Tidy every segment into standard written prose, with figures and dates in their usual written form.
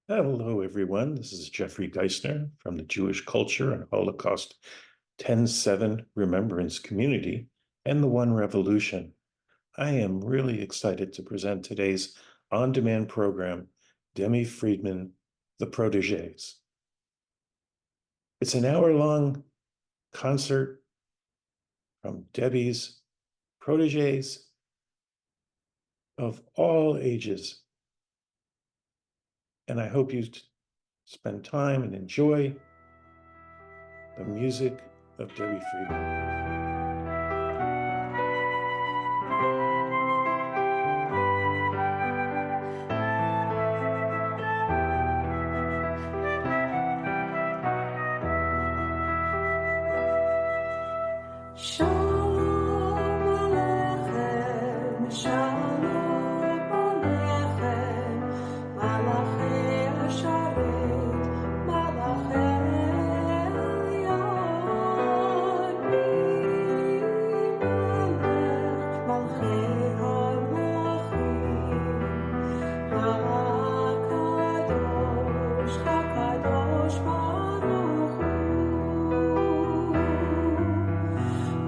Hello, everyone. This is Jeffery Giesener from the Jewish Culture and Holocaust 10-7 Remembrance Community and the One Revolution. I am really excited to present today's on-demand program, Debbie Friedman, The Proteges. It's an hour-long concert from Debbie's proteges of all ages. And I hope you spend time and enjoy the music of Debbie Friedman.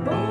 But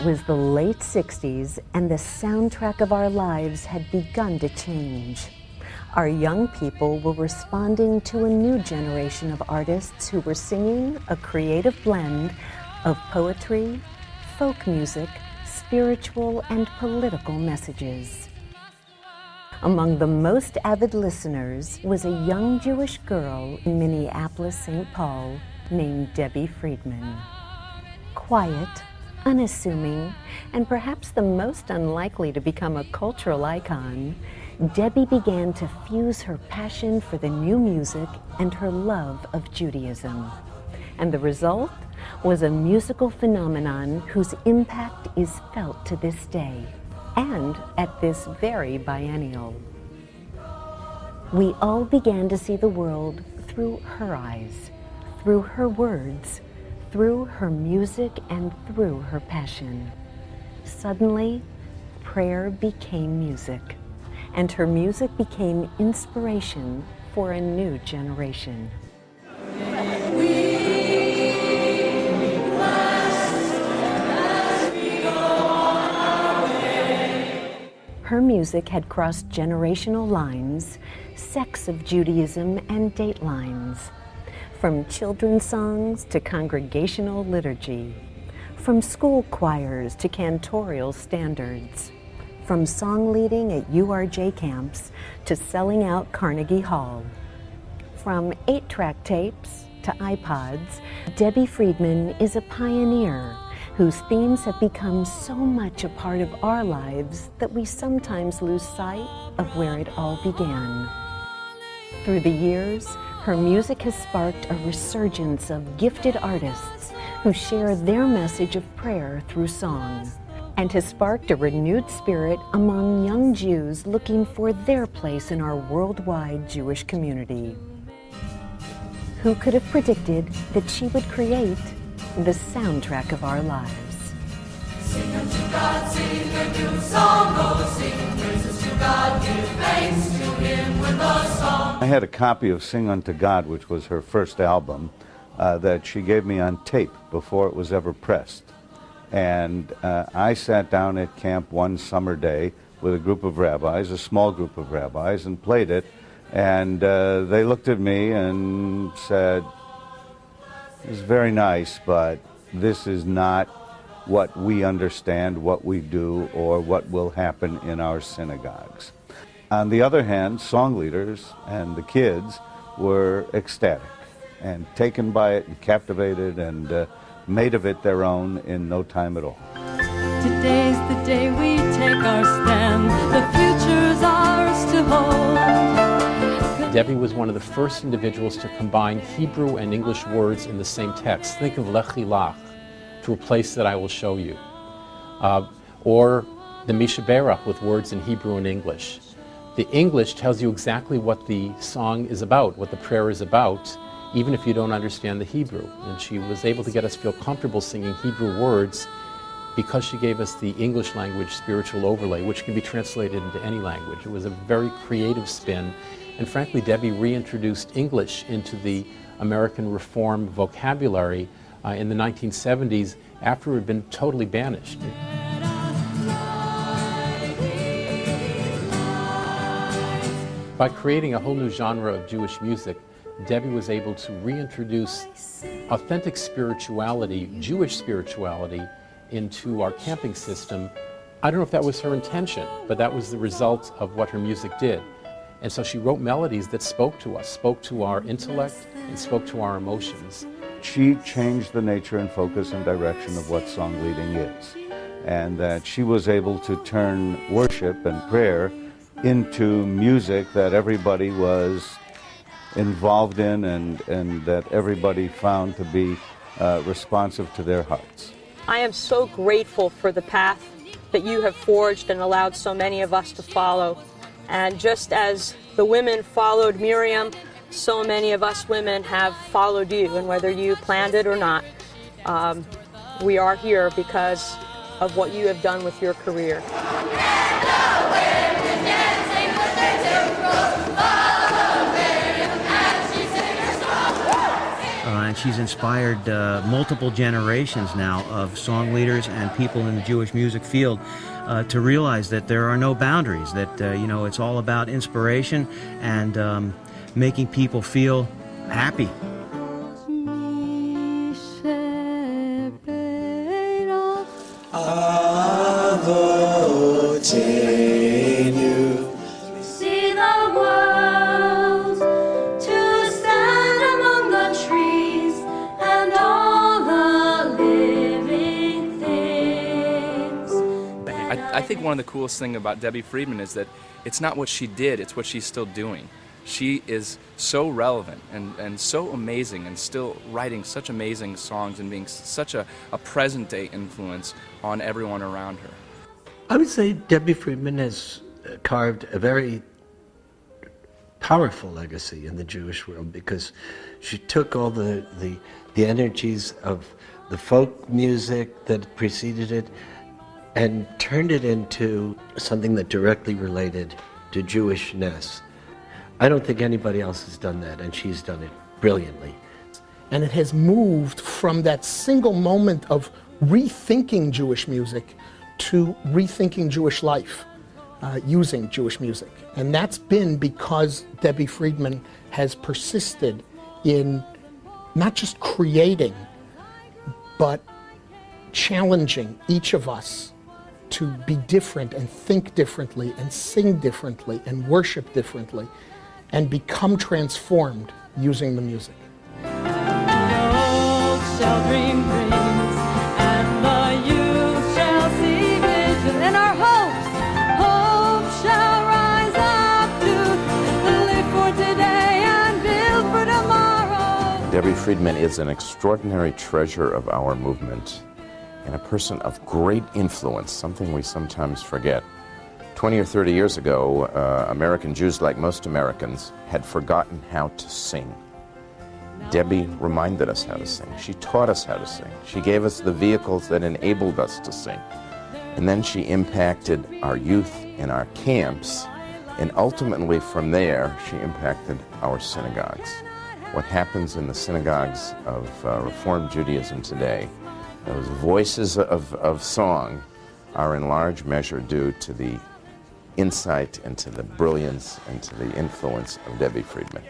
It was the late 60s, and the soundtrack of our lives had begun to change. Our young people were responding to a new generation of artists who were singing a creative blend of poetry, folk music, spiritual, and political messages. Among the most avid listeners was a young Jewish girl in Minneapolis, St. Paul, named Debbie Friedman. Quiet, unassuming, and perhaps the most unlikely to become a cultural icon, Debbie began to fuse her passion for the new music and her love of Judaism. And the result was a musical phenomenon whose impact is felt to this day, and at this very biennial. We all began to see the world through her eyes, through her words, through her music, and through her passion. Suddenly, prayer became music, and her music became inspiration for a new generation. Her music had crossed generational lines, sects of Judaism, and date lines. From children's songs to congregational liturgy, from school choirs to cantorial standards, from song leading at URJ camps to selling out Carnegie Hall. From 8-track tapes to iPods, Debbie Friedman is a pioneer whose themes have become so much a part of our lives that we sometimes lose sight of where it all began. Through the years, her music has sparked a resurgence of gifted artists who share their message of prayer through song, and has sparked a renewed spirit among young Jews looking for their place in our worldwide Jewish community. Who could have predicted that she would create the soundtrack of our lives? Sing unto God, sing a new song, oh sing praises to God, give thanks to Him with a song. I had a copy of Sing Unto God, which was her first album, that she gave me on tape before it was ever pressed. And I sat down at camp one summer day with a group of rabbis, a small group of rabbis, and played it. And they looked at me and said, "It's very nice, but this is not what we understand, what we do, or what will happen in our synagogues." On the other hand, song leaders and the kids were ecstatic and taken by it and captivated and made of it their own in no time at all. Today's the day we take our stand, the future's ours to hold. Debbie was one of the first individuals to combine Hebrew and English words in the same text. Think of Lechi Lach, to a place that I will show you. Or the Mishaberach with words in Hebrew and English. The English tells you exactly what the song is about, what the prayer is about, even if you don't understand the Hebrew. And she was able to get us feel comfortable singing Hebrew words because she gave us the English language spiritual overlay, which can be translated into any language. It was a very creative spin. And frankly, Debbie reintroduced English into the American Reform vocabulary in the 1970s after it had been totally banished. By creating a whole new genre of Jewish music, Debbie was able to reintroduce authentic spirituality, Jewish spirituality, into our camping system. I don't know if that was her intention, but that was the result of what her music did. And so she wrote melodies that spoke to us, spoke to our intellect, and spoke to our emotions. She changed the nature and focus and direction of what song leading is, and that she was able to turn worship and prayer into music that everybody was involved in and that everybody found to be responsive to their hearts. I am so grateful for the path that you have forged and allowed so many of us to follow. And just as the women followed Miriam, so many of us women have followed you, and whether you planned it or not, we are here because of what you have done with your career. and she's inspired multiple generations now of song leaders and people in the Jewish music field to realize that there are no boundaries, that it's all about inspiration and making people feel happy. See the world to stand among the trees and all the living things. I think one of the coolest things about Debbie Friedman is that it's not what she did, it's what she's still doing. She is so relevant and so amazing and still writing such amazing songs and being such a present-day influence on everyone around her. I would say Debbie Friedman has carved a very powerful legacy in the Jewish world because she took all the energies of the folk music that preceded it and turned it into something that directly related to Jewishness. I don't think anybody else has done that, and she's done it brilliantly. And it has moved from that single moment of rethinking Jewish music to rethinking Jewish life, using Jewish music. And that's been because Debbie Friedman has persisted in not just creating, but challenging each of us to be different and think differently and sing differently and worship differently and become transformed using the music. Shall dream dreams, and the youth shall see vision, and our hopes shall rise up to live for today and build for tomorrow. Debbie Friedman is an extraordinary treasure of our movement and a person of great influence, something we sometimes forget. 20 or 30 years ago, American Jews, like most Americans, had forgotten how to sing. Debbie reminded us how to sing. She taught us how to sing. She gave us the vehicles that enabled us to sing. And then she impacted our youth in our camps, and ultimately from there, she impacted our synagogues. What happens in the synagogues of Reform Judaism today, those voices of song are in large measure due to the insight and to the brilliance and to the influence of Debbie Friedman.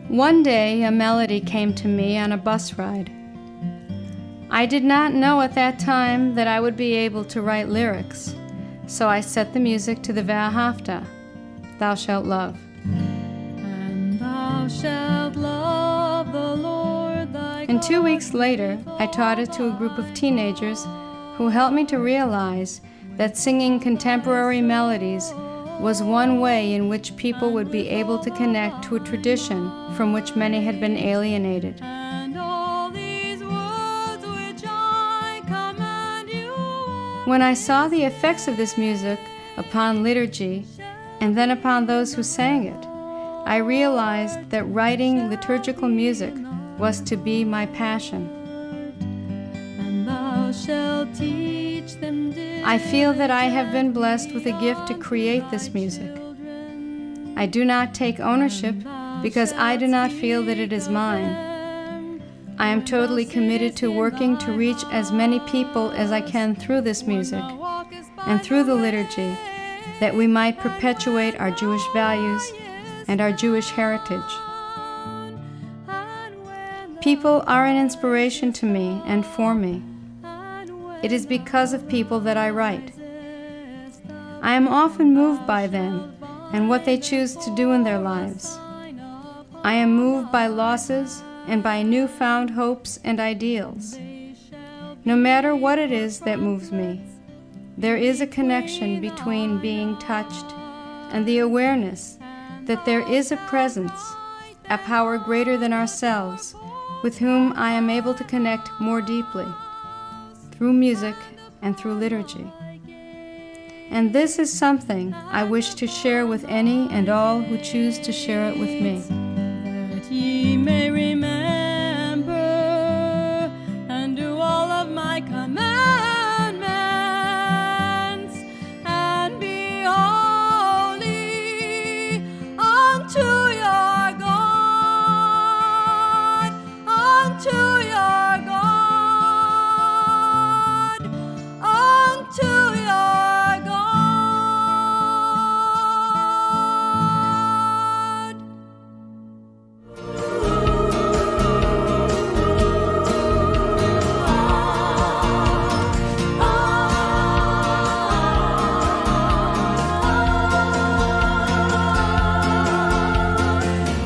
One day, a melody came to me on a bus ride. I did not know at that time that I would be able to write lyrics, so I set the music to the V'ahavta, Thou Shalt Love. And thou shalt love the Lord thy God. And 2 weeks later, I taught it to a group of teenagers who helped me to realize that singing contemporary melodies was one way in which people would be able to connect to a tradition from which many had been alienated. And all these words which I command you. When I saw the effects of this music upon liturgy and then upon those who sang it, I realized that writing liturgical music was to be my passion. And thou shalt teach them. I feel that I have been blessed with a gift to create this music. I do not take ownership because I do not feel that it is mine. I am totally committed to working to reach as many people as I can through this music and through the liturgy, that we might perpetuate our Jewish values and our Jewish heritage. People are an inspiration to me and for me. It is because of people that I write. I am often moved by them and what they choose to do in their lives. I am moved by losses and by newfound hopes and ideals. No matter what it is that moves me, there is a connection between being touched and the awareness that there is a presence, a power greater than ourselves, with whom I am able to connect more deeply, through music and through liturgy. And this is something I wish to share with any and all who choose to share it with me. That ye may remember and do all of my commandments and be holy unto your God, unto your God, unto your God.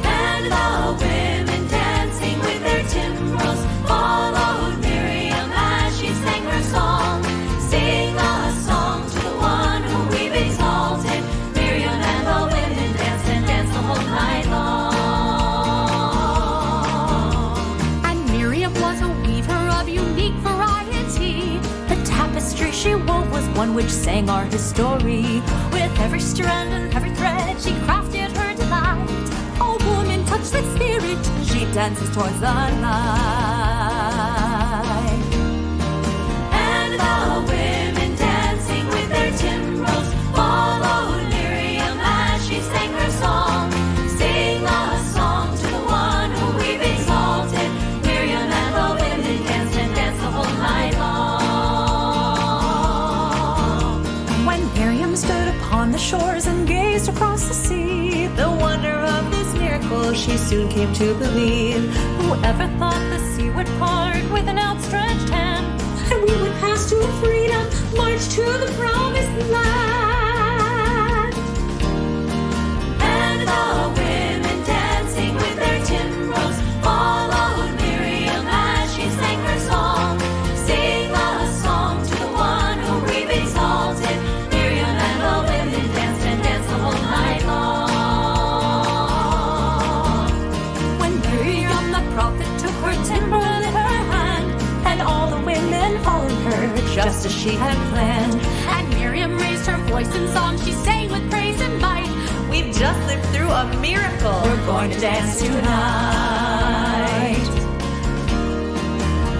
And the women dancing with their timbrels followed Miriam as she sang her song. Sing a song to the one whom we've exalted. Miriam and the women danced and danced the whole night long. And Miriam was a weaver of unique variety. The tapestry she wove was one which sang our history. With every strand and every thread she crafted her delight. A woman touched with spirit, she dances towards the light. And the women dancing with their timbrels followed Miriam as she sang her song. Sing a song to the one whom we've exalted. Miriam and the women danced and danced the whole night long. When Miriam stood upon the shores and gazed across the sea, the wonder of this miracle she soon came to believe. Whoever thought the sea would part with an outstretched hand, and we would pass to freedom, march to the promised land. And the women dancing with their timbrels followed Miriam as she sang her song. Sing a song to the one whom we've exalted. Miriam and the women danced and danced the whole night long. When Miriam the prophet took her timbrel in her hand, and all the women followed her just as she had planned. And Miriam raised her voice in song, she sang with praise and might. We've just lived through a miracle, we're going to dance tonight.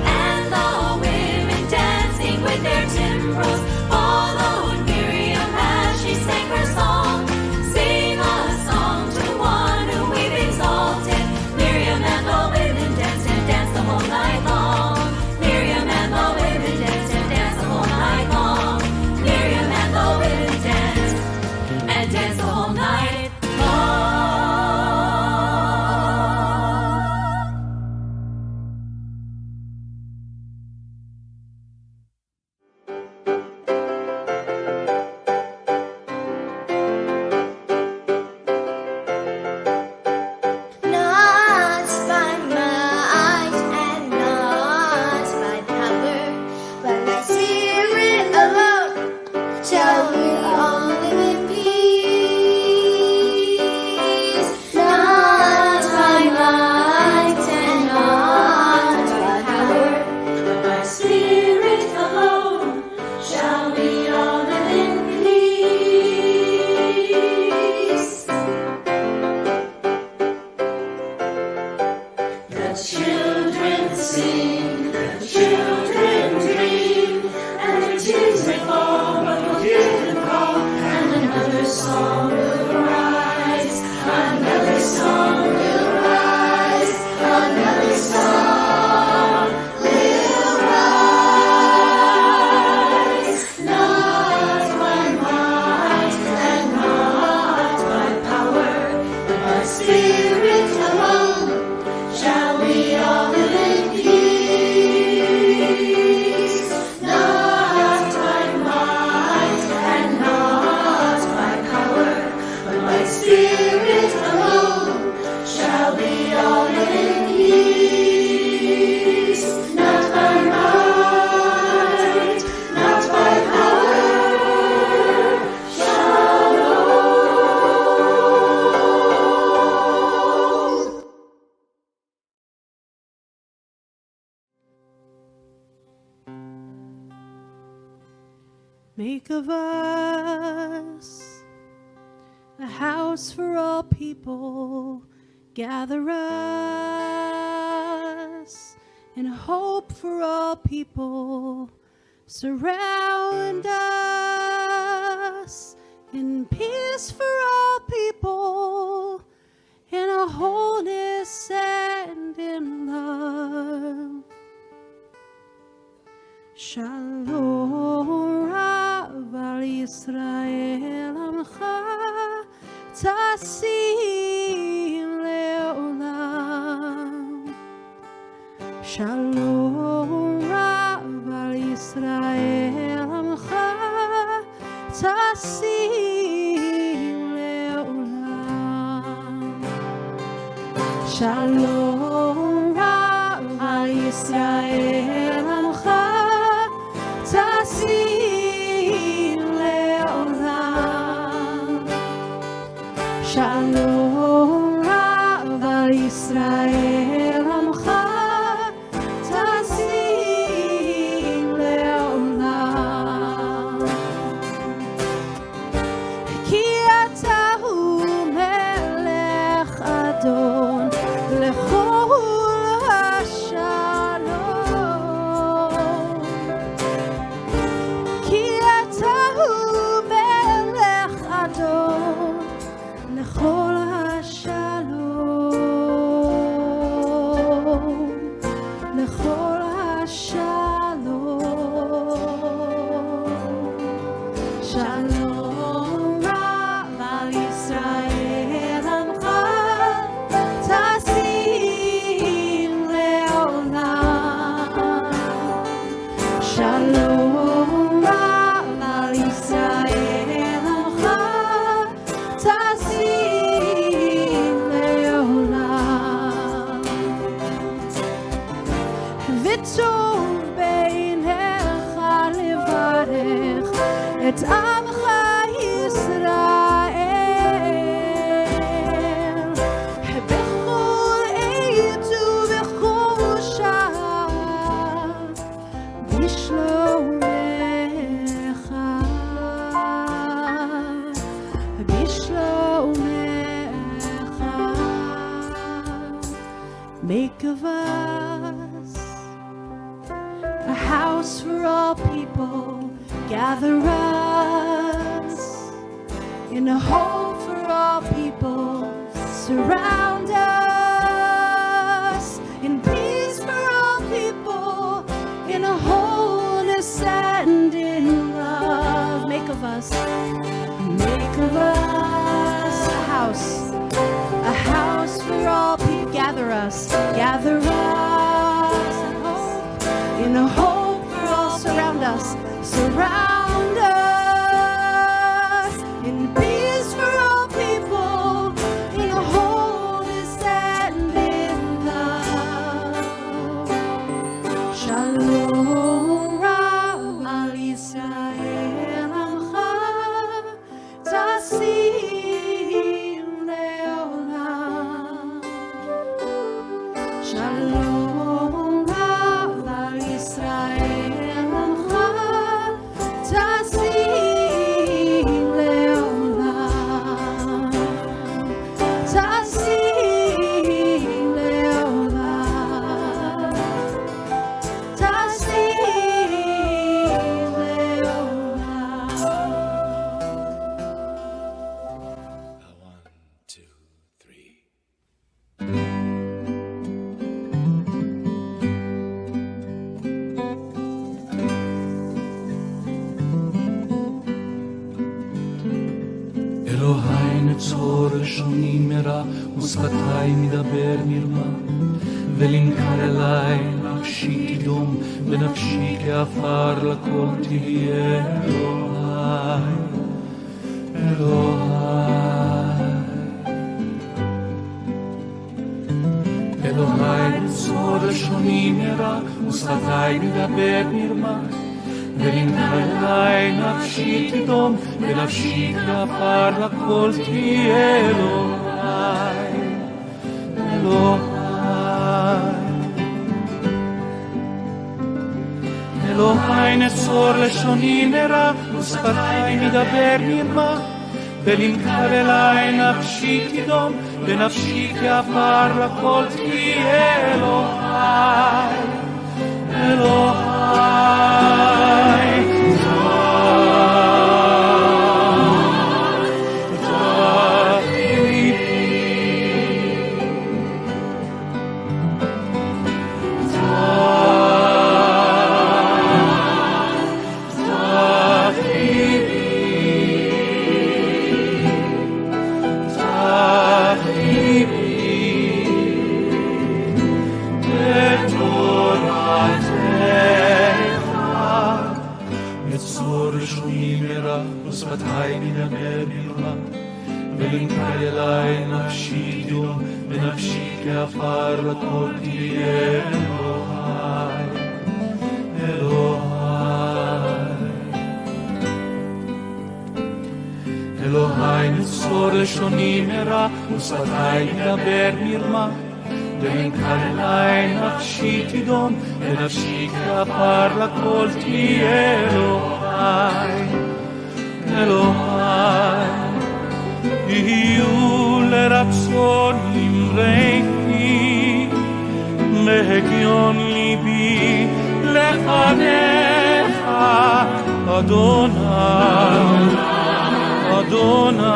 And the women dancing with their timbrels followed Miriam as she sang her song. Sing a song to the one whom we've exalted. Miriam and the women danced and danced the whole night long. Miriam and the women danced and danced the whole night long. Miriam and the women danced and danced the whole night long. Make of us a house for all people. Gather us in hope for all people. Surround us in peace for all people. In a wholeness and in love. Shalom Rav al Yisrael Amcha Tasim Leolam. Shalom Rav al Yisrael Amcha Tasim Leolam. Shalom Rav al Yisrael Amcha Tasim Leolam. Shalom Rav al Yisrael Amcha Tasim Leolam. Ki atahu melech adon lechol hashalom. Ki atahu melech adon lechol hashalom. Lechol hashalom. Shalom Rav al Yisrael Amcha Tasim Leolam. Shalom Rav al Yisrael Amcha Tasim Leolam. V'tov beinecha levarech et amcha Yisrael. Bechol eitu bechol shah bishlomecha. Bishlomecha. Make of us a house for all people. Gather us in a home for all people. Surround us in peace for all people. In a wholeness and in love. Make of us a house for all people. Gather us in a hope for all. Surround us in peace for all people. In a wholeness and in love. Shalom Rav al Yisrael Amcha Tasim Leolam. Shalom Rav al Yisrael Amcha Tasim Leolam. Tasim Leolam. Tasim Leolam. 1, 2, 3. אלוהי נצור לשוני מרע ושפתי מדבר מרמה ולנקר אליי נפשי תדום ונפשי כעפר לכל תהיה אלוהי אלוהי נצור לשוני מרע ושפתי מדבר מרמה ולנקר אליי נפשי תדום ונפשי כעפר לכל תהיה אלוהי אלוהי נצור לשוני מרע, ושפתי מדבר מרמה. ולנקר אלי נפשי תדום, ונפשי כעפר לכל תהיה אלוהי, אלוהי. ושפתי מדבר מרמה, ולנקר אלי נפשי תדום, ונפשי כעפר לכל תהיה אלוהי, אלוהי. אלוהי נצור לשוני מרע, ושפתי מדבר מרמה, ולנקר אלי נפשי תדום, ונפשי כעפר לכל תהיה אלוהי, אלוהי. יהיו לרצון אמריתי, מהגיון ליבי לפניך, אדוני, אדוני,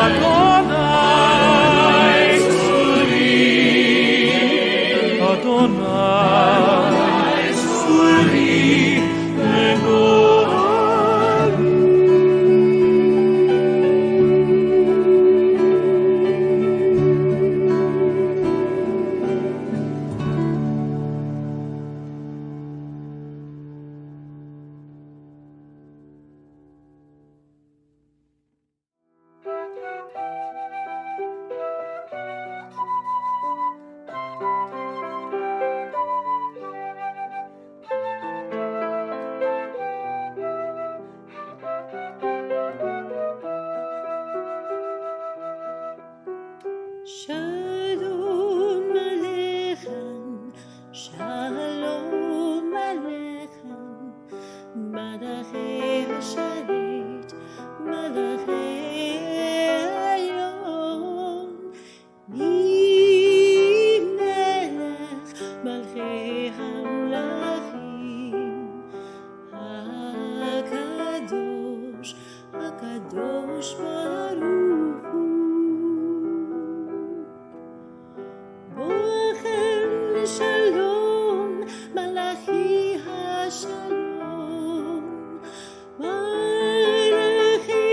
אדוני צורי, אדוני צורי, אלוהי. Shalom Aleichem, Shalom Aleichem, Malachei Hasharit, Malachei Hayom, Melech Malchei Hamlachim, HaKadosh, HaKadosh Baruch Hu. Shalom, Malachi HaShalom, Malachi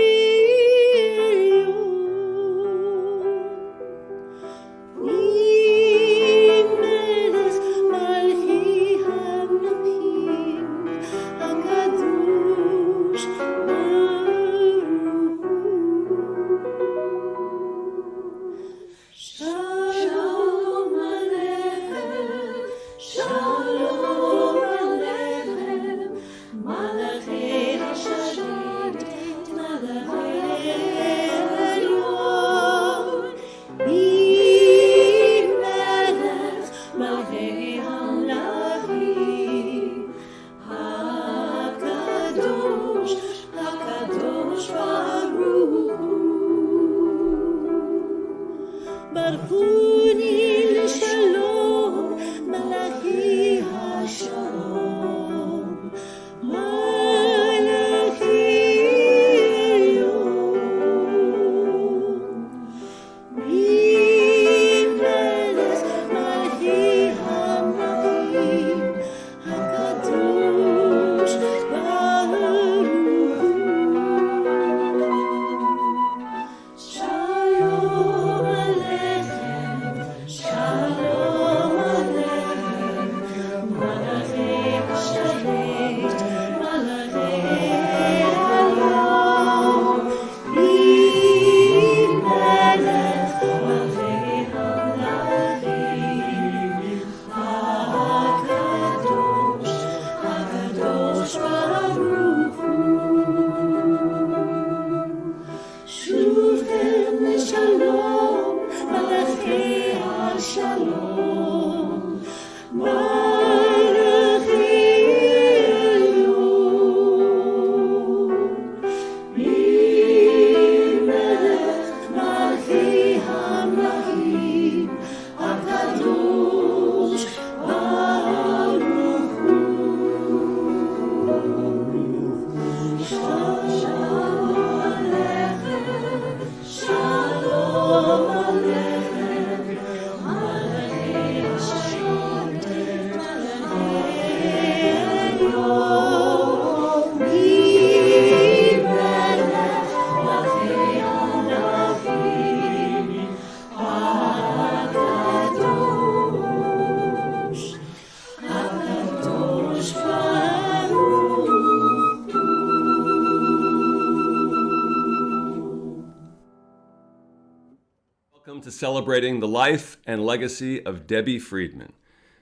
to celebrating the life and legacy of Debbie Friedman,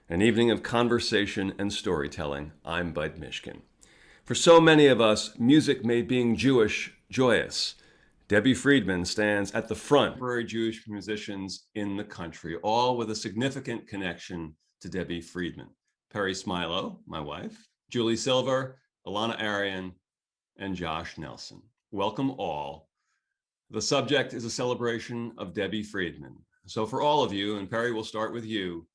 an evening of conversation and storytelling. I'm Bud Mishkin. For so many of us, music made being Jewish joyous. Debbie Friedman stands at the front of contemporary Jewish musicians in the country, all with a significant connection to Debbie Friedman. Perry Smilo, my wife, Julie Silver, Elana Arian, and Josh Nelson. Welcome all. The subject is a celebration of Debbie Friedman. So for all of you, and Perry, we'll start with you,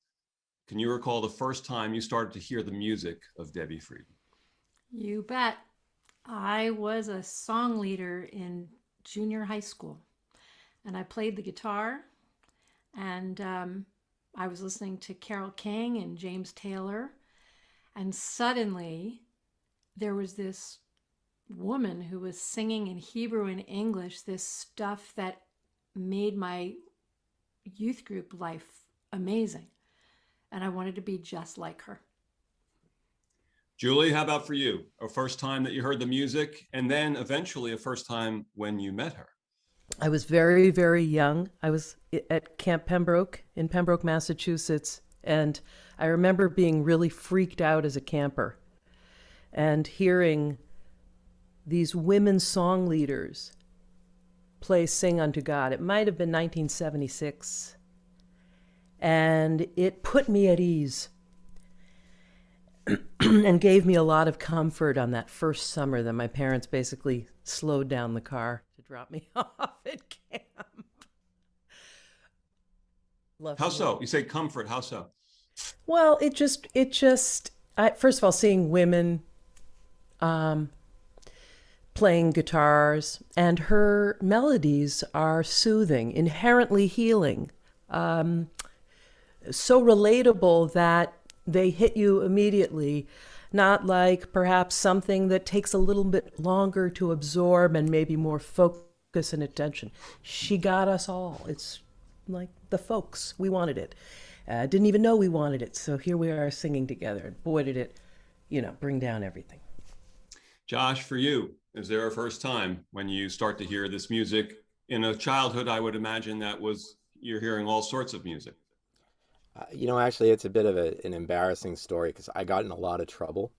can you recall the first time you started to hear the music of Debbie Friedman? You bet. I was a song leader in junior high school, and I played the guitar, and I was listening to Carole King and James Taylor, and suddenly there was this woman who was singing in Hebrew and English, this stuff that made my youth group life amazing, and I wanted to be just like her. Julie, how about for you? A first time that you heard the music, and then eventually a first time when you met her? I was very, very young. I was at Camp Pembroke in Pembroke, Massachusetts, and I remember being really freaked out as a camper and hearing these women song leaders play Sing Unto God. It might have been 1976, and it put me at ease and gave me a lot of comfort on that first summer that my parents basically slowed down the car to drop me off at camp. How so? You say comfort, how so? Well, first of all, seeing women playing guitars, and her melodies are soothing, inherently healing, so relatable that they hit you immediately, not like perhaps something that takes a little bit longer to absorb and maybe more focus and attention. She got us all. It's like the folks. We wanted it. Didn't even know we wanted it. So here we are singing together. And boy, did it, bring down everything. Josh, for you, is there a first time when you start to hear this music? In a childhood, I would imagine you're hearing all sorts of music. Actually, it's a bit of an embarrassing story because I got in a lot of trouble.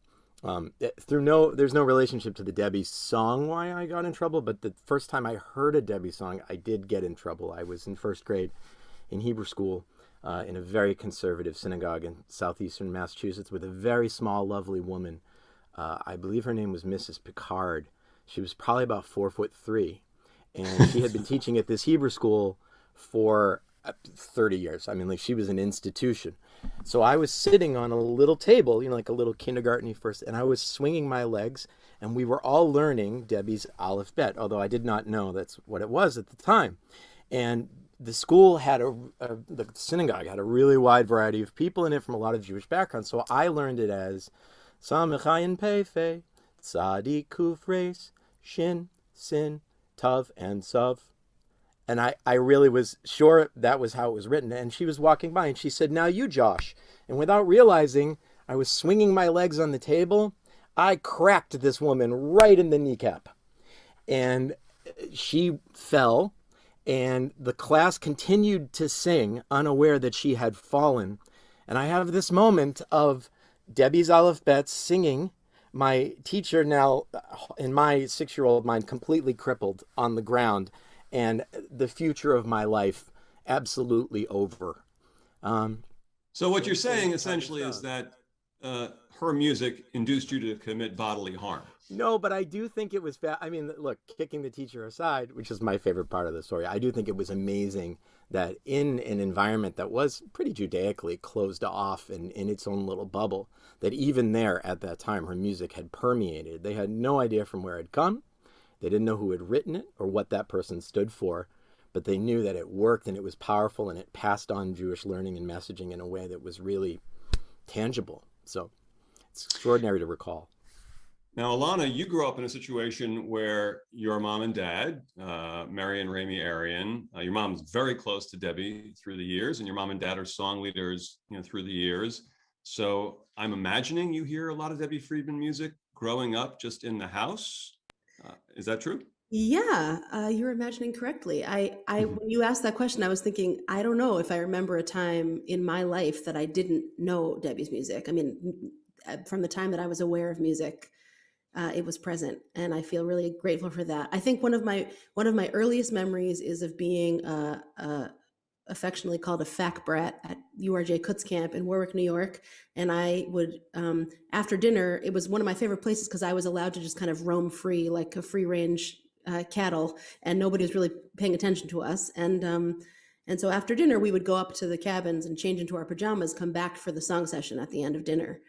There's no relationship to the Debbie song why I got in trouble, but the first time I heard a Debbie song, I did get in trouble. I was in first grade in Hebrew school in a very conservative synagogue in southeastern Massachusetts with a very small, lovely woman. I believe her name was Mrs. Picard. She was probably about 4'3", and she had been teaching at this Hebrew school for 30 years. I mean, like, she was an institution. So I was sitting on a little table, like a little kindergarten first, and I was swinging my legs, and we were all learning Debbie's Aleph Bet, although I did not know that's what it was at the time. And the school had the synagogue had a really wide variety of people in it from a lot of Jewish backgrounds. So I learned it as Samechayin Pefe, Tzadi Kuf Reis, Shin, Sin, Tav, and Sav. And I really was sure that was how it was written. And she was walking by and she said, "Now you, Josh." And without realizing, I was swinging my legs on the table. I cracked this woman right in the kneecap. And she fell. And the class continued to sing, unaware that she had fallen. And I have this moment of Debbie's Aleph Bet singing. My teacher now, in my 6-year-old mind, completely crippled on the ground. And the future of my life absolutely over. So what you're saying essentially is that her music induced you to commit bodily harm. No, but I do think it was bad. I mean, look, kicking the teacher aside, which is my favorite part of the story, I do think it was amazing that in an environment that was pretty Judaically closed off and in its own little bubble, that even there at that time, her music had permeated. They had no idea from where it had come. They didn't know who had written it or what that person stood for, but they knew that it worked and it was powerful and it passed on Jewish learning and messaging in a way that was really tangible. So it's extraordinary to recall. Now, Elana, you grew up in a situation where your mom and dad, Mary and Rami Arian, your mom's very close to Debbie through the years, and your mom and dad are song leaders, through the years. So I'm imagining you hear a lot of Debbie Friedman music growing up just in the house. Is that true? Yeah, you're imagining correctly. When you asked that question, I was thinking, I don't know if I remember a time in my life that I didn't know Debbie's music. I mean, from the time that I was aware of music, it was present, and I feel really grateful for that. I think one of my earliest memories is of being affectionately called a fac brat at URJ Kutz Camp in Warwick, New York. And I would, after dinner, it was one of my favorite places because I was allowed to just kind of roam free, like a free range cattle, and nobody was really paying attention to us. And so after dinner, we would go up to the cabins and change into our pajamas, come back for the song session at the end of dinner.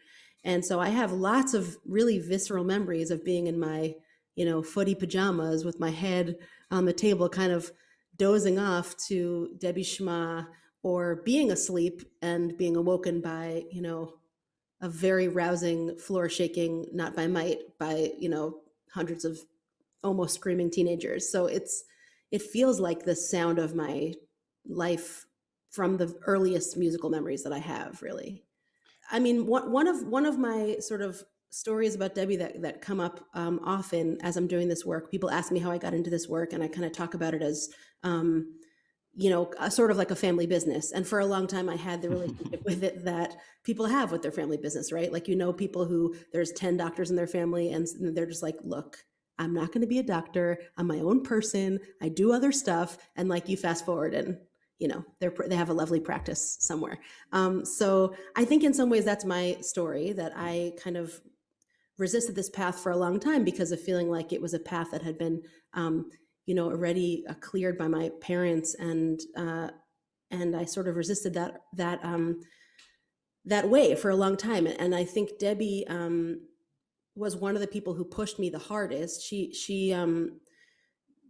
And so I have lots of really visceral memories of being in my, footy pajamas with my head on the table, kind of dozing off to Debbie Shema, or being asleep and being awoken by, a very rousing floor shaking, not by might, by, hundreds of almost screaming teenagers. So it feels like the sound of my life from the earliest musical memories that I have, really. I mean, one of my sort of stories about Debbie that come up often as I'm doing this work, people ask me how I got into this work, and I kind of talk about it as, sort of like a family business. And for a long time, I had the relationship with it that people have with their family business, right? Like, people who there's 10 doctors in their family, and they're just like, look, I'm not going to be a doctor. I'm my own person. I do other stuff. And like, you fast forward and, they have a lovely practice somewhere. So I think in some ways that's my story, that I kind of resisted this path for a long time because of feeling like it was a path that had been, already cleared by my parents, and I sort of resisted that way for a long time. And I think Debbie was one of the people who pushed me the hardest.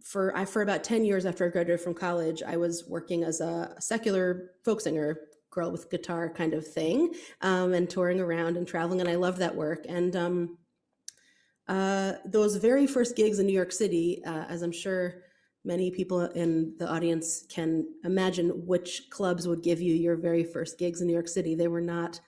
For about 10 years after I graduated from college, I was working as a secular folk singer, girl with guitar kind of thing, and touring around and traveling, and I loved that work. And those very first gigs in New York City, as I'm sure many people in the audience can imagine, which clubs would give you your very first gigs in New York City, they were not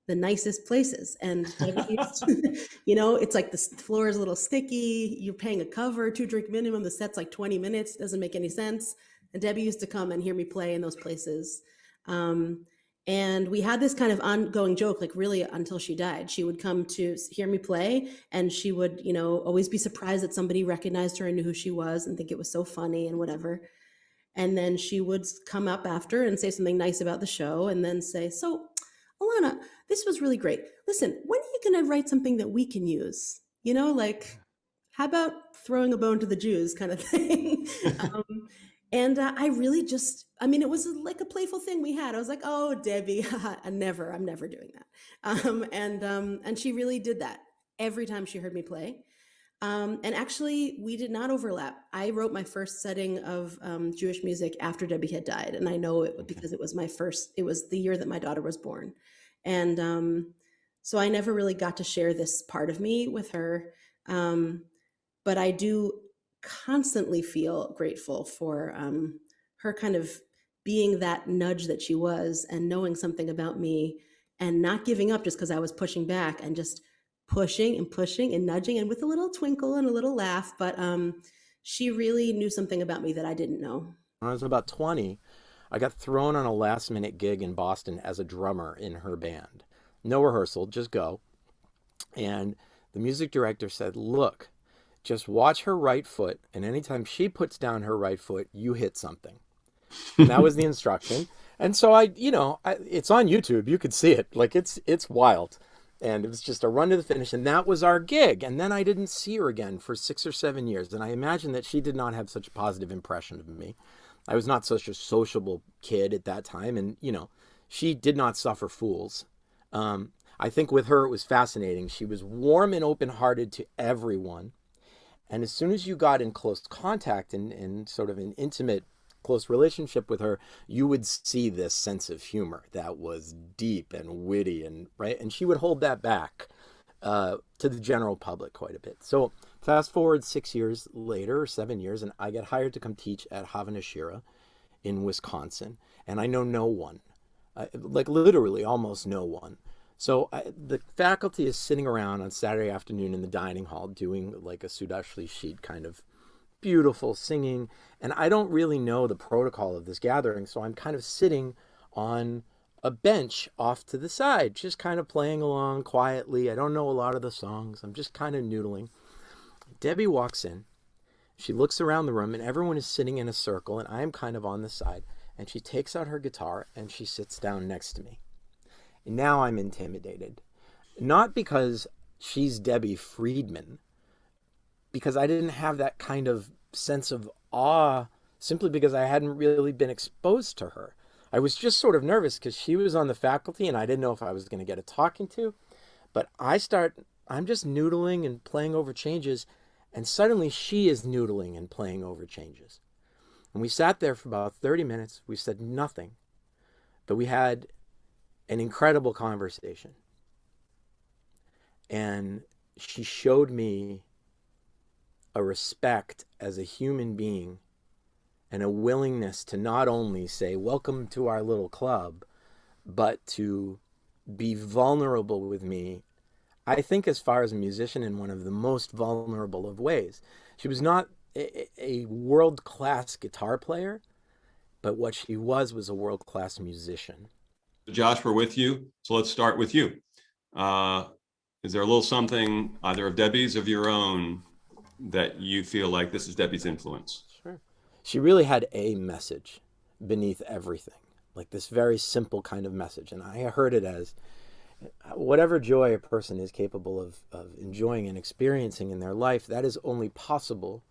the nicest places. And it's like the floor is a little sticky, you're paying a cover, 2-drink minimum, the set's like 20 minutes, doesn't make any sense. And Debbie used to come and hear me play in those places. And we had this kind of ongoing joke, like really until she died. She would come to hear me play, and she would, always be surprised that somebody recognized her and knew who she was and think it was so funny and whatever. And then she would come up after and say something nice about the show, and then say, so Elana, this was really great. Listen, when are you going to write something that we can use? Like, how about throwing a bone to the Jews kind of thing? And I really it was like a playful thing we had. I was like, oh, Debbie, I'm never doing that. And she really did that every time she heard me play. And actually, we did not overlap. I wrote my first setting of Jewish music after Debbie had died. And I know it because it was the year that my daughter was born. And so I never really got to share this part of me with her. But I do constantly feel grateful for her kind of being that nudge that she was, and knowing something about me and not giving up just because I was pushing back, and just pushing and nudging, and with a little twinkle and a little laugh. But she really knew something about me that I didn't know. When I was about 20, I got thrown on a last-minute gig in Boston as a drummer in her band. No rehearsal, just go. And the music director said, look, just watch her right foot, and anytime she puts down her right foot, you hit something. And that was the instruction. And so it's on YouTube. You could see it. Like, it's wild. And it was just a run to the finish, and that was our gig. And then I didn't see her again for 6 or 7 years. And I imagine that she did not have such a positive impression of me. I was not such a sociable kid at that time. And, she did not suffer fools. I think with her, it was fascinating. She was warm and open-hearted to everyone. And as soon as you got in close contact and sort of an intimate, close relationship with her, you would see this sense of humor that was deep and witty, and right. And she would hold that back to the general public quite a bit. So fast forward 6 years later, or 7 years, and I get hired to come teach at Havana Shira in Wisconsin. And I know no one, like literally almost no one. So the faculty is sitting around on Saturday afternoon in the dining hall doing like a Sudash Shlishit kind of, beautiful singing, and I don't really know the protocol of this gathering, so I'm kind of sitting on a bench off to the side, just kind of playing along quietly. I don't know a lot of the songs. I'm just kind of noodling. Debbie walks in. She looks around the room, and everyone is sitting in a circle, and I'm kind of on the side. And she takes out her guitar, and she sits down next to me. And now I'm intimidated. Not because she's Debbie Friedman, because I didn't have that kind of sense of awe simply because I hadn't really been exposed to her. I was just sort of nervous because she was on the faculty, and I didn't know if I was going to get a talking to. But I'm just noodling and playing over changes, and suddenly she is noodling and playing over changes. And we sat there for about 30 minutes. We said nothing, but we had an incredible conversation. And she showed me a respect as a human being and a willingness to not only say, welcome to our little club, but to be vulnerable with me, I think as far as a musician, in one of the most vulnerable of ways. She was not a world-class guitar player, but what she was a world-class musician. Josh, we're with you, so let's start with you. Is there a little something, either of Debbie's or of your own, that you feel like this is Debbie's influence? Sure. She really had a message beneath everything, like this very simple kind of message. And I heard it as, whatever joy a person is capable of enjoying and experiencing in their life, that is only possible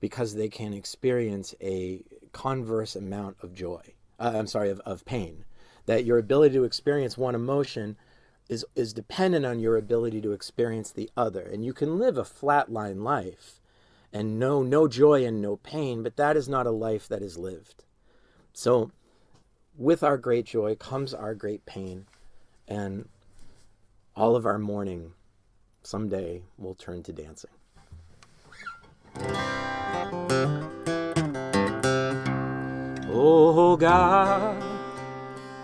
because they can experience a converse amount of joy. Of pain. That your ability to experience one emotion is dependent on your ability to experience the other. And you can live a flatline life and know no joy and no pain, but that is not a life that is lived. So with our great joy comes our great pain, and all of our mourning someday will turn to dancing. Oh God,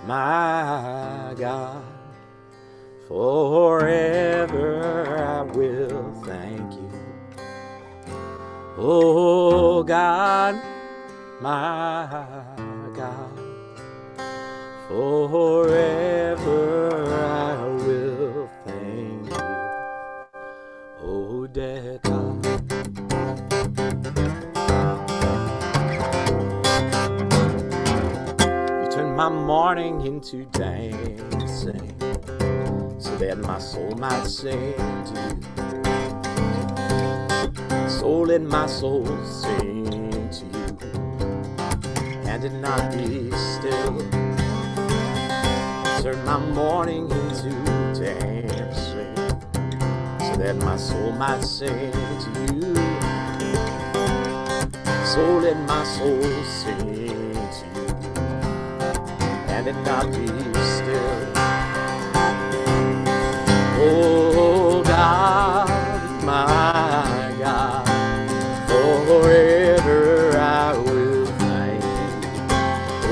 my God, forever I will thank you. Oh God, my God, forever I will thank you. Oh dear God. My morning into dancing, so that my soul might sing to you. So let my soul sing to you, and it not be still. Turn my morning into dancing, so that my soul might sing to you. So let my soul sing to you, and it not be still. Oh God, my God, forever I will thank you.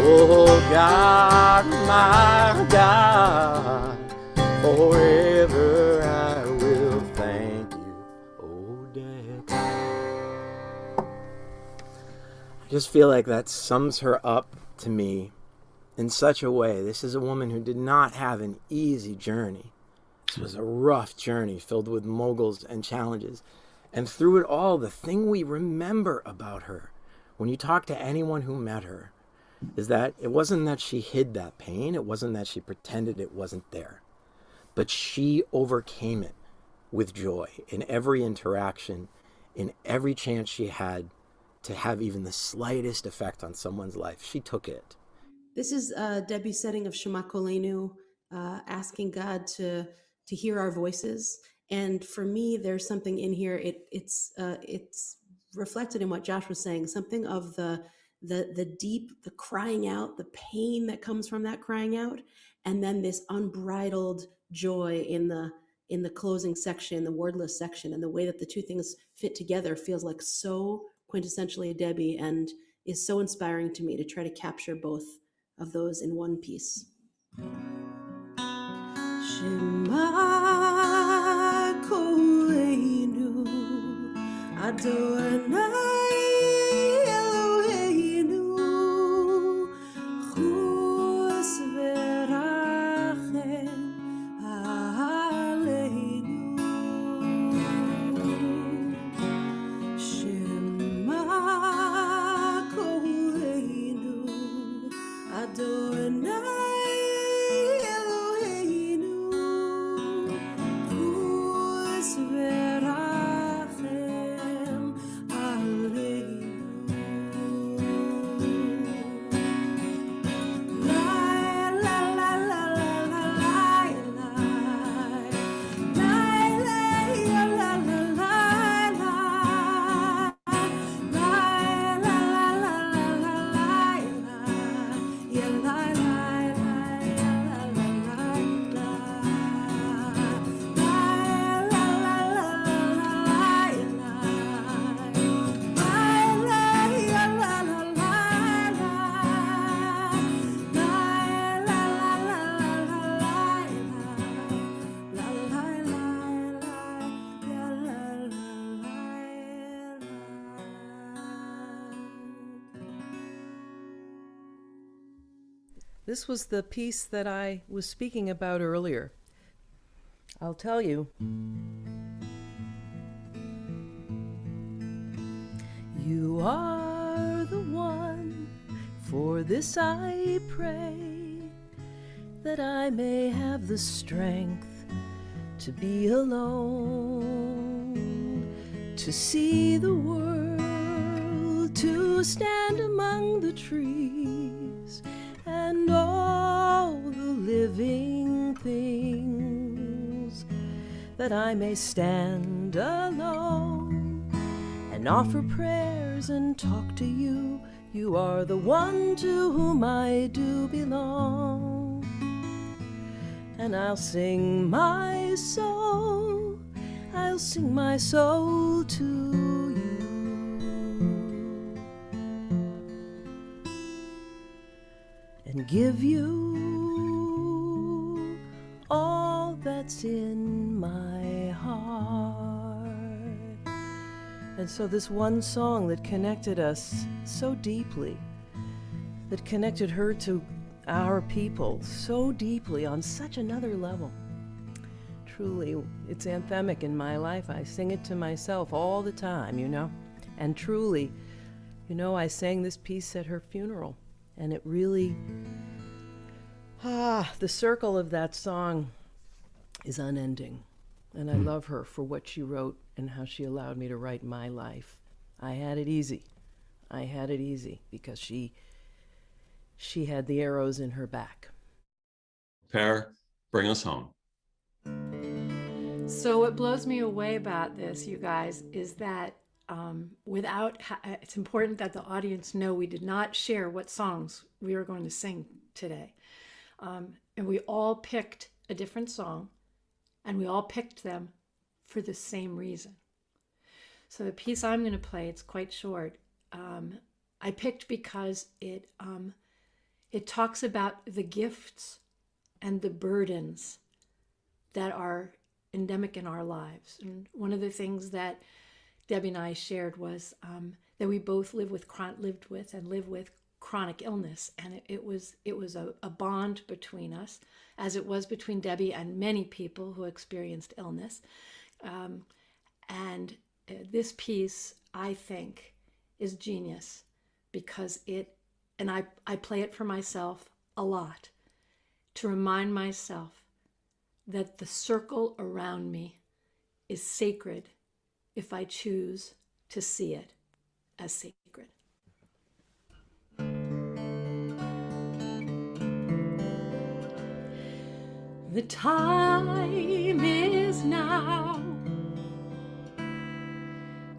Oh God, my God, forever I will thank you. Oh dear God. I just feel like that sums her up to me in such a way. This is a woman who did not have an easy journey. This was a rough journey filled with moguls and challenges. And through it all, the thing we remember about her, when you talk to anyone who met her, is that it wasn't that she hid that pain. It wasn't that she pretended it wasn't there. But she overcame it with joy in every interaction, in every chance she had to have even the slightest effect on someone's life. She took it. This is Debbie's setting of Shema Kolenu, asking God to hear our voices. And for me, there's something in here. It's reflected in what Josh was saying. Something of the deep, the crying out, the pain that comes from that crying out, and then this unbridled joy in the closing section, the wordless section, and the way that the two things fit together feels like so quintessentially a Debbie, and is so inspiring to me to try to capture both of those in one piece. Shema Kolenu Adonai This was the piece that I was speaking about earlier. I'll tell you. You are the one, for this I pray, that I may have the strength to be alone, to see the world, to stand among the trees and all the living things, that I may stand alone and offer prayers and talk to you. You are the one to whom I do belong. And I'll sing my soul, I'll sing my soul to you. And give you all that's in my heart. And so this one song that connected us so deeply, that connected her to our people so deeply on such another level. Truly, it's anthemic in my life. I sing it to myself all the time, you know. And truly, you know, I sang this piece at her funeral, and it really, the circle of that song is unending. And I love her for what she wrote and how she allowed me to write my life. I had it easy. I had it easy because she had the arrows in her back. Per, bring us home. So what blows me away about this, you guys, is that it's important that the audience know we did not share what songs we were going to sing today. And we all picked a different song, and we all picked them for the same reason. So the piece I'm going to play, it's quite short. I picked because it talks about the gifts and the burdens that are endemic in our lives. And one of the things that Debbie and I shared was that we both lived with chronic illness. And it was a bond between us, as it was between Debbie and many people who experienced illness. And this piece, I think, is genius because and I play it for myself a lot to remind myself that the circle around me is sacred if I choose to see it as sacred. The time is now.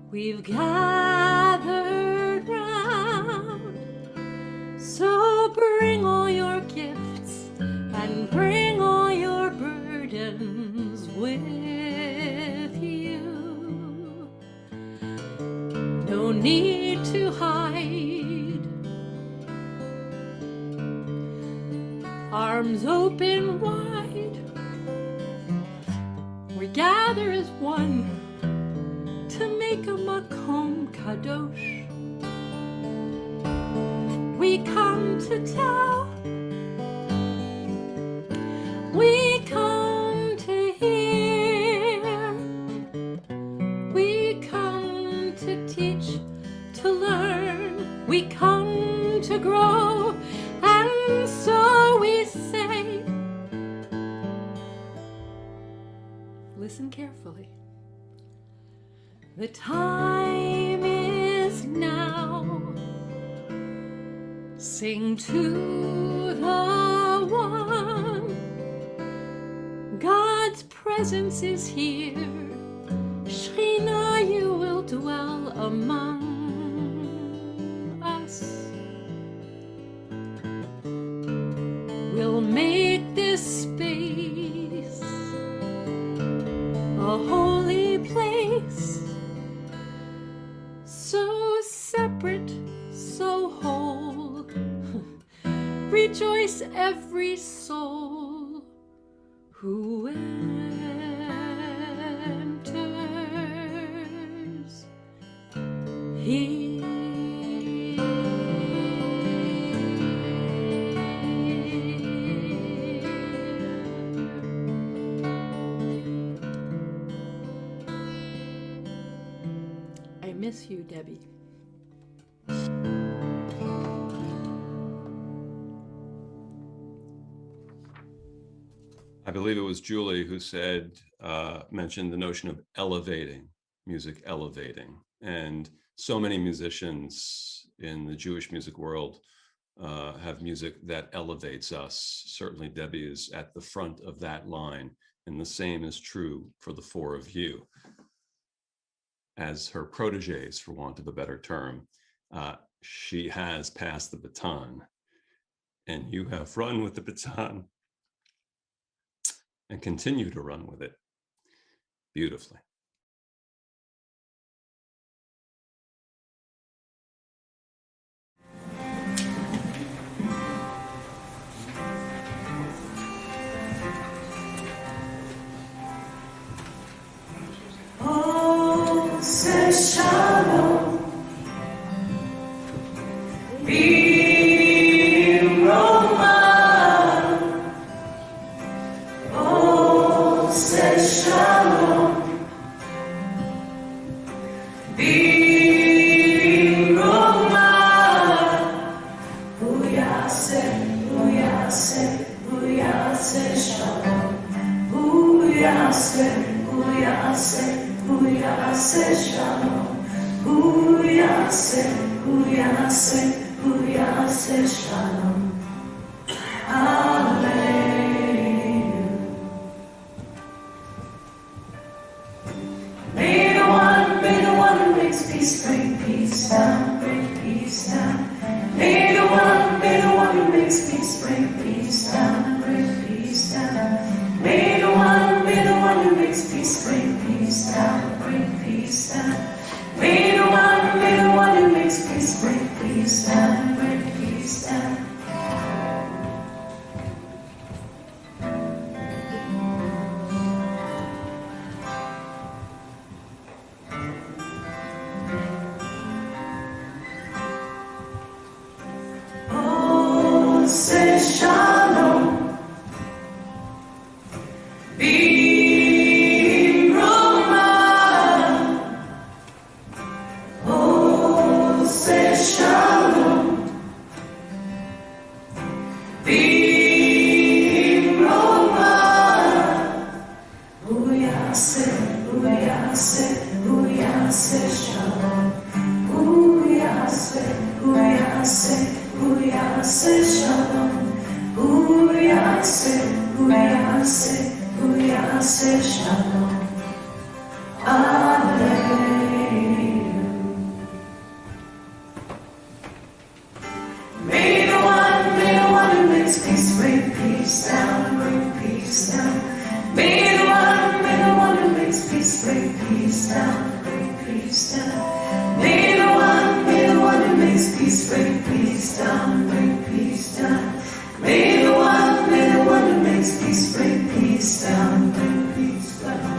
We've gathered round. So bring all your gifts and bring all your burdens with you. No need to hide. Arms open wide. We gather as one to make a makom kadosh. We come to tell, we come to hear, we come to teach, to learn, we come to grow, and so we say, listen carefully. The time is now. Sing to the one. God's presence is here. Shekhinah, you will dwell among us. We'll make this space a holy place. So separate, so whole. Rejoice every soul who enters here. I miss you, Debbie. I believe it was Julie who said, mentioned the notion of elevating, music elevating. And so many musicians in the Jewish music world have music that elevates us. Certainly Debbie is at the front of that line, and the same is true for the four of you. As her proteges, for want of a better term, she has passed the baton, and you have run with the baton and continue to run with it beautifully. Oh, say shalom, be Roman. Oh, say shalom, be Roman. Uyase, uyase, uyase shalom, uyase, uyase. Uyase shalom, uyase, uyase, uyase shalom. Alleluia. May the one who makes peace bring peace down, bring peace down. May the one who makes peace bring peace down, bring peace down. May the one who makes peace bring peace down, bring peace down. May the one who makes peace bring peace down, bring peace down. Oh, say shalom, be shalom, be Roman. Uyase, uyase, uyase shalom. Uyase, uyase, uyase shalom. Uyase, uyase, uyase shalom. Alleluia. May the one who makes peace bring peace down, bring peace down. May the one who makes peace bring peace down, bring peace down. May the one who makes peace bring peace down, bring peace down. May the one who makes peace bring peace down, bring peace down.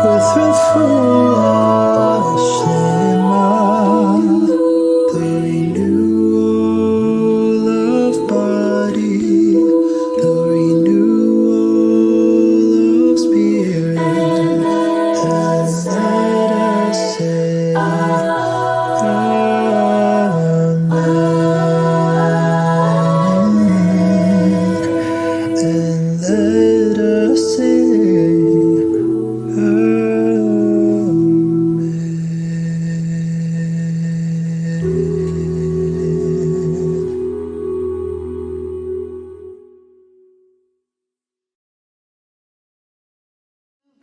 with refuah shlema, the renewal of body, the renewal of spirit, and let us say Amen, and let us say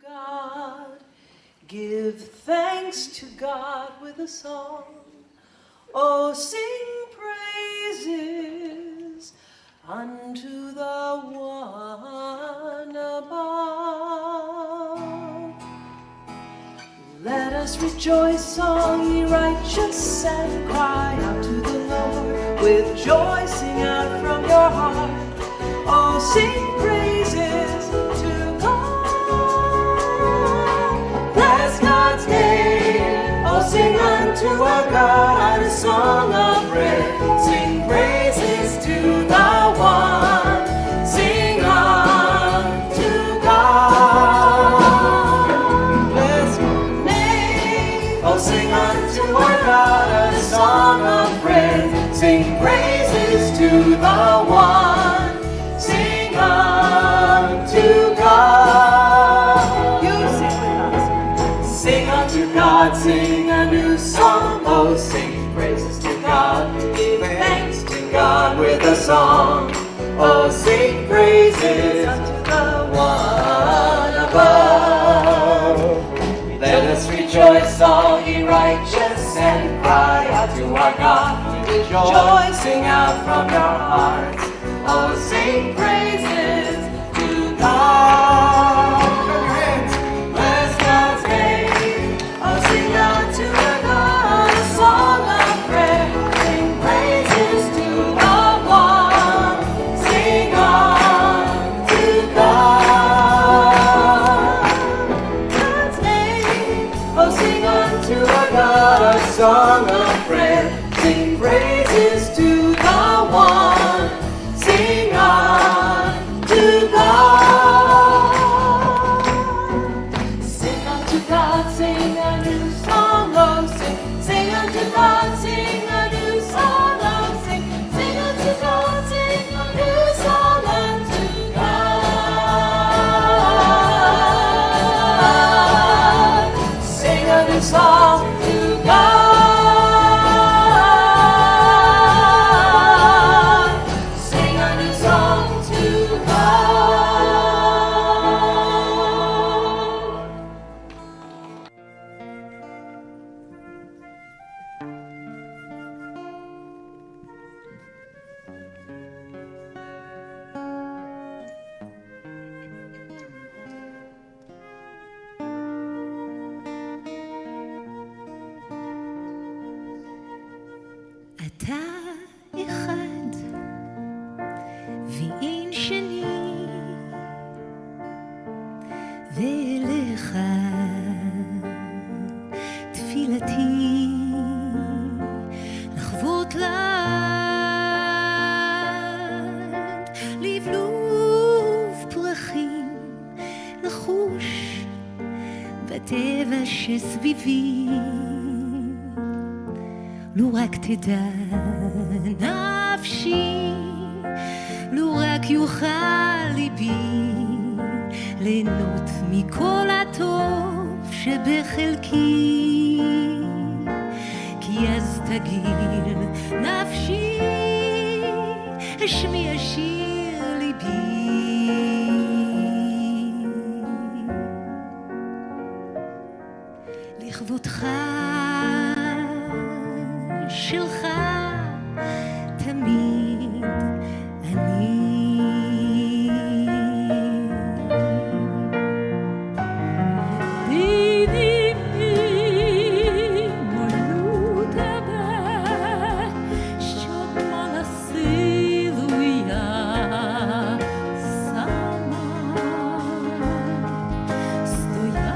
God, give thanks to God with a song. Oh, sing praises unto the one above. Let us rejoice, all ye righteous, and cry out to the Lord. With joy sing out from your heart. Oh, sing praises to God. Bless God's name. Oh, sing unto our God a song of praise. Sing praises to the one. Sing unto God. Bless God's name. Oh, sing unto our God a song of praise. Sing praises to the one. Sing unto God. You sing with us. Sing unto God, sing a new song. Oh, sing praises to God. Give thanks to God with a song. Oh, sing praises unto the one above. Let us rejoice, all ye righteous, and cry out to our God. With joy sing out from your hearts. Oh, sing praises to God. Bless God's name. Oh, sing out to our God a song of praise. Sing praises to the one. Sing on to God. God's name. Oh, sing unto our God a song of prayer. Sing praises to the one. Sing unto God. Sing unto God, sing a new song, oh sing. Sing unto God, sing a new song, oh sing. Sing unto God, sing a new song unto God. Sing a new song to God. Sing a new song to God. אתה אחד ואין שני, ואליך תפילתי לחוות לעד, לבלוב פרחים, לחוש בטבע שסביבי. לו רק תדע נפשי, לו רק יוכל ליבי ליהנות מכל הטוב שבחלקי, כי אז תגיד נפשי, השמיע שיר ליבי. לכבודך שלך תמיד אני. דידי מולות הבא שוב מנסילויה סמה סטויה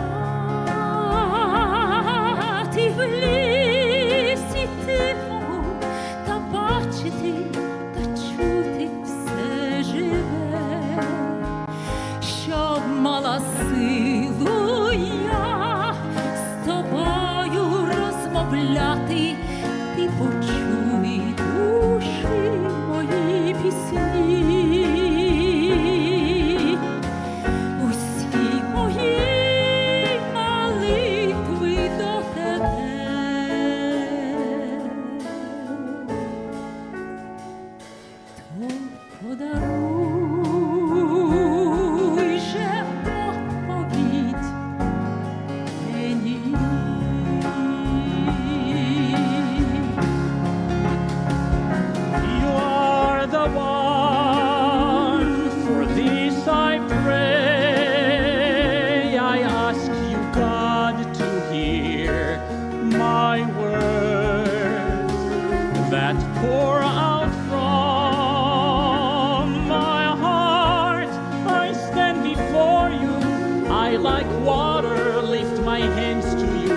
water, lift my hands to you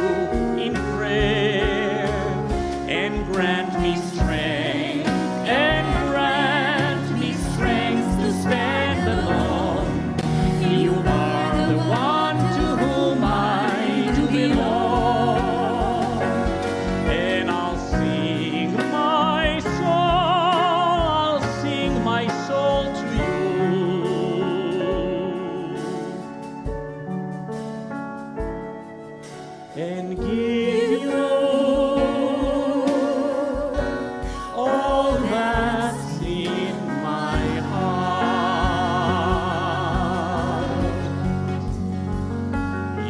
in prayer, and grant me strength, and grant me strength to stand alone. You are the one to whom I do belong, and I'll sing my soul to you, and give you all that's in my heart.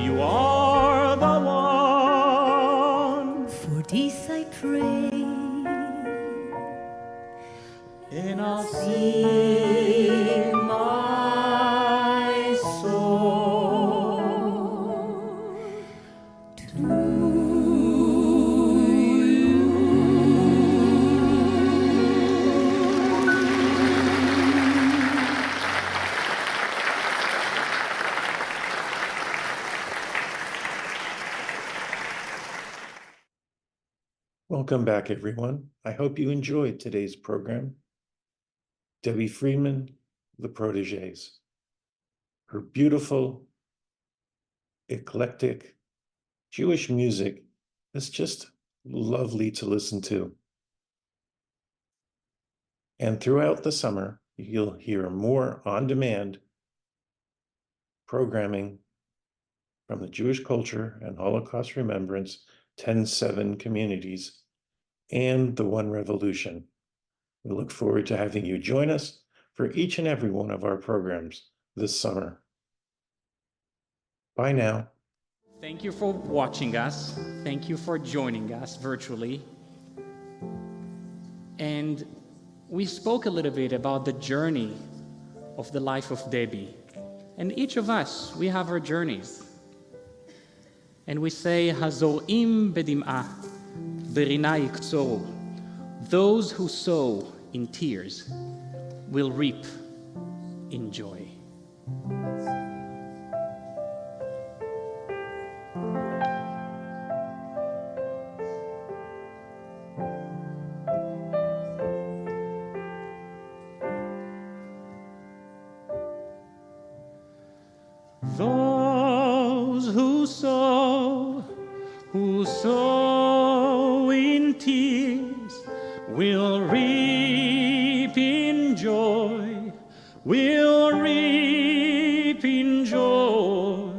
You are the one. For this I pray, and I'll sing my soul to Welcome back, everyone. I hope you enjoyed today's program. Debbie Friedman, The Proteges. Her beautiful, eclectic Jewish music is just lovely to listen to. And throughout the summer, you'll hear more on-demand programming from the Jewish Culture and Holocaust Remembrance 10-7 communities and the One Revolution. We look forward to having you join us for each and every one of our programs this summer. Bye now. Thank you for watching us. Thank you for joining us virtually. And we spoke a little bit about the journey of the life of Debbie. And each of us, we have our journeys. And we say, Hazorim bedim'ah, berina yikzoru. Those who sow in tears will reap in joy. Those who sow in tears will reap in joy, will reap in joy.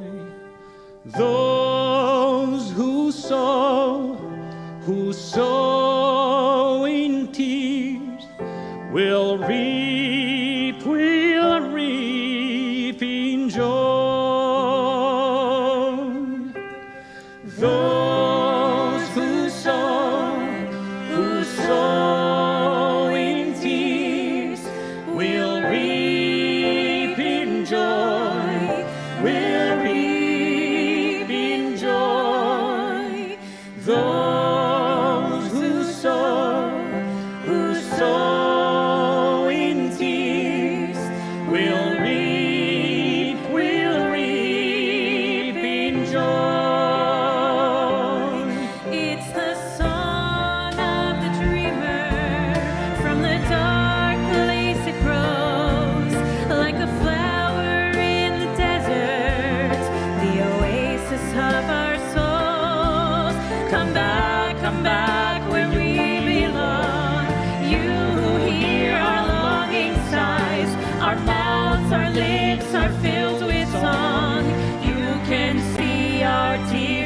Those who sow in tears will reap in joy. Those who sow in tears will reap in joy, will reap in joy. Those who sow in tears will reap in joy. it's the song of the dreamer. From the dark place it grows, like a flower in the desert, the oasis of our souls. Come back where we belong. You who hear our longing sighs, our mouths, our lips are filled with song. You can see our tears.